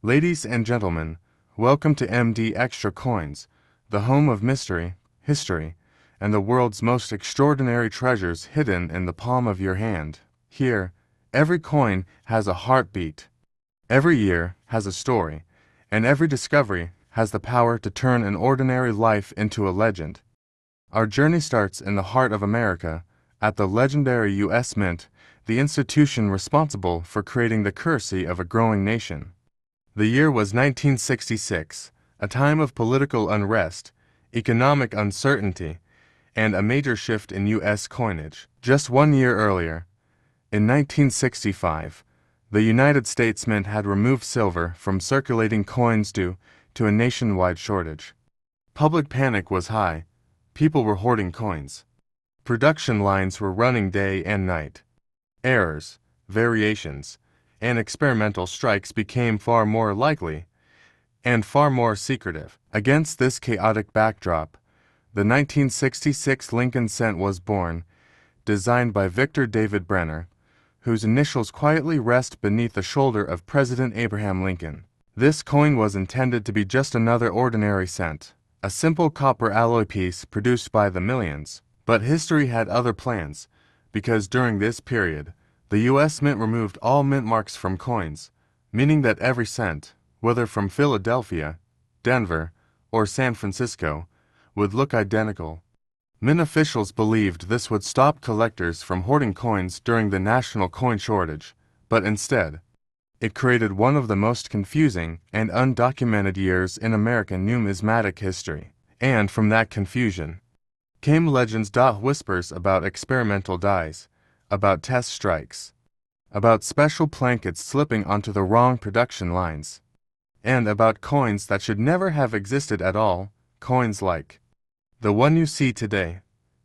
Ladies and gentlemen, welcome to MD Extra Coins, the home of mystery, history, and the world's most extraordinary treasures hidden in the palm of your hand. Here, every coin has a heartbeat, every year has a story, and every discovery has the power to turn an ordinary life into a legend. Our journey starts in the heart of America, at the legendary U.S. Mint, the institution responsible for creating the currency of a growing nation. The year was 1966, a time of political unrest, economic uncertainty, and a major shift in U.S. coinage. Just 1 year earlier, in 1965, the United States Mint had removed silver from circulating coins due to a nationwide shortage. Public panic was high. People were hoarding coins. Production lines were running day and night. Errors, variations, and experimental strikes became far more likely and far more secretive. Against this chaotic backdrop, the 1966 Lincoln cent was born, designed by Victor David Brenner, whose initials quietly rest beneath the shoulder of President Abraham Lincoln. This coin was intended to be just another ordinary cent, a simple copper alloy piece produced by the millions. But history had other plans, because during this period, the U.S. Mint removed all mint marks from coins, meaning that every cent, whether from Philadelphia, Denver, or San Francisco, would look identical. Mint officials believed this would stop collectors from hoarding coins during the national coin shortage, but instead, it created one of the most confusing and undocumented years in American numismatic history. And from that confusion came legends. Whispers about experimental dies, about test strikes, about special blankets slipping onto the wrong production lines, and about coins that should never have existed at all, coins like the one you see today.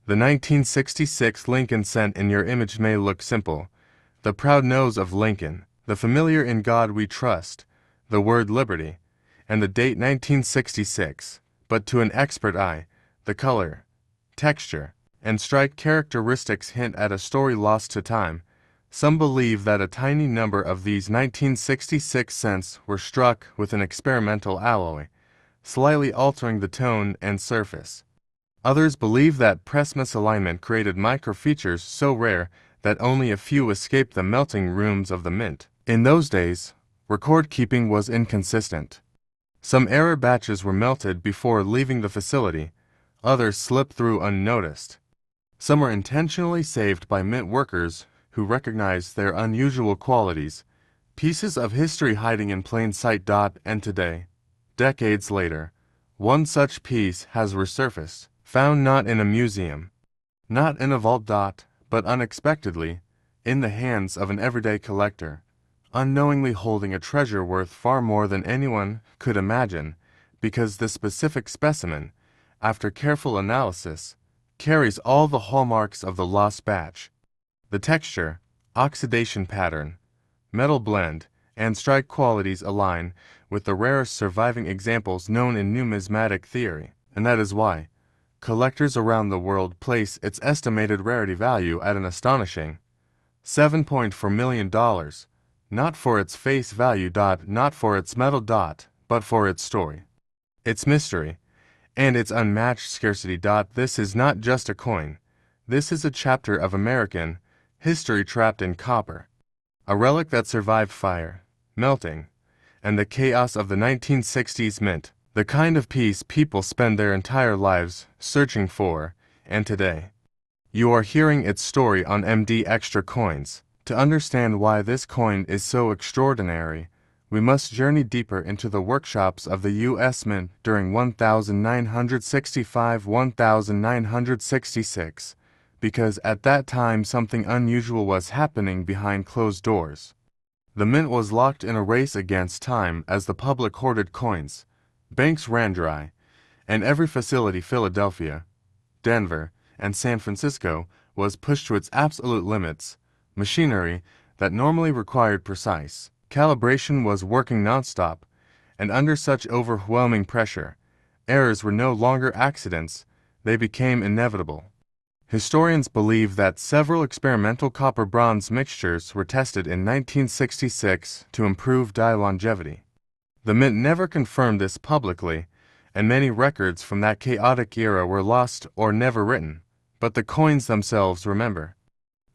The 1966 Lincoln cent in your image may look simple: the proud nose of Lincoln, the familiar "In God We Trust," the word liberty, and the date 1966, but to an expert eye, the color, texture, and strike characteristics hint at a story lost to time. Some believe that a tiny number of these 1966 cents were struck with an experimental alloy, slightly altering the tone and surface. Others believe that press misalignment created microfeatures so rare that only a few escaped the melting rooms of the mint. In those days, record keeping was inconsistent. Some error batches were melted before leaving the facility, others slipped through unnoticed. Some were intentionally saved by mint workers who recognized their unusual qualities, pieces of history hiding in plain sight. And today, decades later, one such piece has resurfaced, found not in a museum, not in a vault. But unexpectedly, in the hands of an everyday collector, unknowingly holding a treasure worth far more than anyone could imagine, because the specific specimen, after careful analysis, carries all the hallmarks of the lost batch. The texture, oxidation pattern, metal blend, and strike qualities align with the rarest surviving examples known in numismatic theory, and that is why collectors around the world place its estimated rarity value at an astonishing $7.4 million, not for its face value. Not for its metal. But for its story, its mystery, and its unmatched scarcity. This is not just a coin. This is a chapter of American history trapped in copper, a relic that survived fire, melting, and the chaos of the 1960s mint, the kind of piece people spend their entire lives searching for. And today, you are hearing its story on MD Extra Coins. To understand why this coin is so extraordinary, we must journey deeper into the workshops of the U.S. Mint during 1965–1966, because at that time something unusual was happening behind closed doors. The mint was locked in a race against time as the public hoarded coins, banks ran dry, and every facility, Philadelphia, Denver, and San Francisco, was pushed to its absolute limits. Machinery that normally required precise calibration was working nonstop, and under such overwhelming pressure, errors were no longer accidents, they became inevitable. Historians believe that several experimental copper-bronze mixtures were tested in 1966 to improve die longevity. The mint never confirmed this publicly, and many records from that chaotic era were lost or never written, but the coins themselves remember.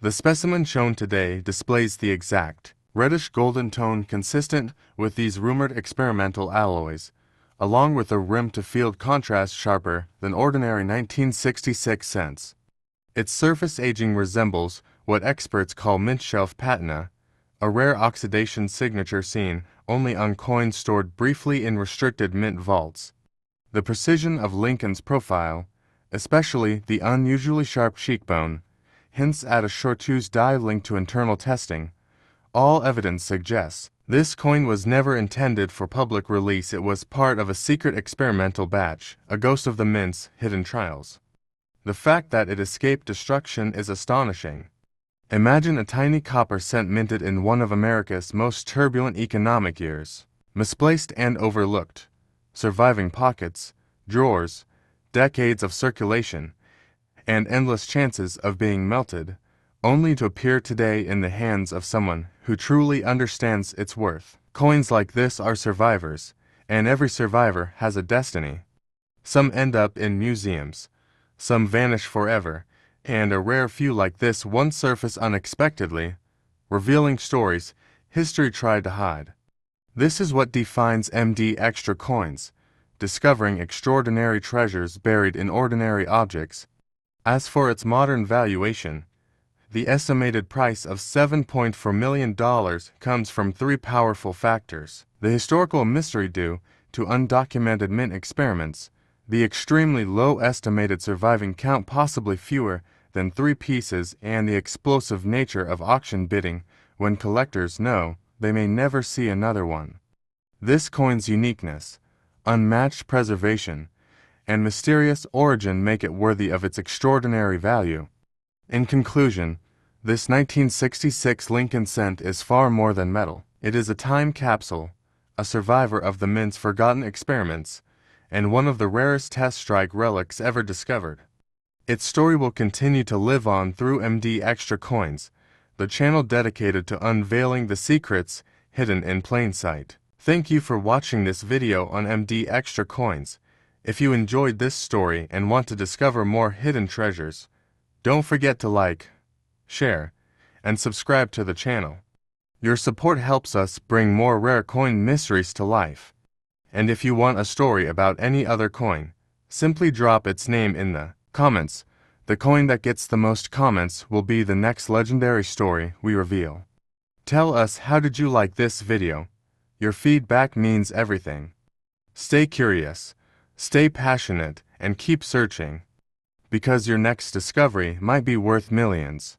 The specimen shown today displays the exact reddish-golden tone consistent with these rumored experimental alloys, along with a rim-to-field contrast sharper than ordinary 1966 cents. Its surface aging resembles what experts call mint shelf patina, a rare oxidation signature seen only on coins stored briefly in restricted mint vaults. The precision of Lincoln's profile, especially the unusually sharp cheekbone, hints at a chartreuse dye linked to internal testing. All evidence suggests this coin was never intended for public release. It was part of a secret experimental batch, a ghost of the mint's hidden trials. The fact that it escaped destruction is astonishing. Imagine a tiny copper cent minted in one of America's most turbulent economic years, misplaced and overlooked, surviving pockets, drawers, decades of circulation, and endless chances of being melted, only to appear today in the hands of someone who truly understands its worth. Coins like this are survivors, and every survivor has a destiny. Some end up in museums, some vanish forever, and a rare few like this one surface unexpectedly, revealing stories history tried to hide. This is what defines MD Extra coins, discovering extraordinary treasures buried in ordinary objects. As for its modern valuation, the estimated price of $7.4 million comes from three powerful factors: the historical mystery due to undocumented mint experiments, the extremely low estimated surviving count, possibly fewer than 3 pieces, and the explosive nature of auction bidding when collectors know they may never see another one. This coin's uniqueness, unmatched preservation, and mysterious origin make it worthy of its extraordinary value. In conclusion, this 1966 Lincoln cent is far more than metal. It is a time capsule, a survivor of the mint's forgotten experiments, and one of the rarest test strike relics ever discovered. Its story will continue to live on through MD Extra Coins, the channel dedicated to unveiling the secrets hidden in plain sight. Thank you for watching this video on MD Extra Coins. If you enjoyed this story and want to discover more hidden treasures, don't forget to like, share, and subscribe to the channel. Your support helps us bring more rare coin mysteries to life. And if you want a story about any other coin, simply drop its name in the comments. The coin that gets the most comments will be the next legendary story we reveal. Tell us, how did you like this video? Your feedback means everything. Stay curious, stay passionate, and keep searching, because your next discovery might be worth millions.